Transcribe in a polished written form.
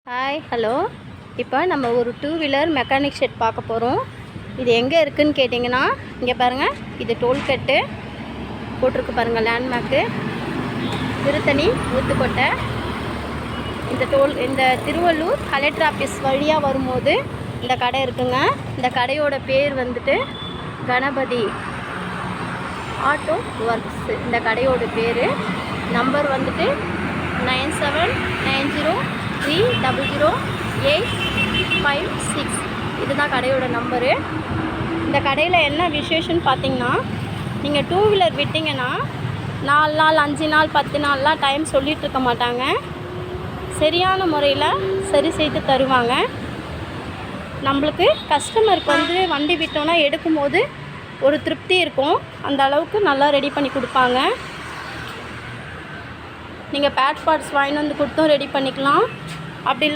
Hi hello. இப்போ நம்ம ஒரு டூ வீலர் மெக்கானிக் ஷெட் பார்க்க போகிறோம். இது எங்கே இருக்குதுன்னு கேட்டிங்கன்னா, இங்கே பாருங்கள், இது டோல்கட்டு போட்டிருக்கு பாருங்கள், லேண்ட்மார்க்கு திருத்தணி ஊத்துக்கோட்டை. இந்த திருவள்ளூர் கலெக்டர் ஆஃபீஸ் வழியாக வரும்போது இந்த கடை இருக்குங்க. இந்த கடையோட பேர் வந்துட்டு கணபதி ஆட்டோ ஒர்க்ஸ். இந்த கடையோட பேர். நம்பர் வந்துட்டு 9790300856. இதுதான் கடையோட நம்பரு. இந்த கடையில் என்ன விசேஷம்னு பார்த்தீங்கன்னா, நீங்கள் டூ வீலர் விட்டிங்கன்னா 4 நாள் 5 நாள் 10 நாள்லாம் டைம் சொல்லிகிட்ருக்க மாட்டாங்க. சரியான முறையில் சரி செய்து தருவாங்க. நம்மளுக்கு கஸ்டமருக்கு வந்து வண்டி விட்டோன்னா எடுக்கும்போது ஒரு திருப்தி இருக்கும். அந்த அளவுக்கு நல்லா ரெடி பண்ணி கொடுப்பாங்க. நீங்கள் பேட் பார்ட்ஸ் வாங்கிட்டு வந்து கொடுத்தும் ரெடி பண்ணிக்கலாம். அப்படி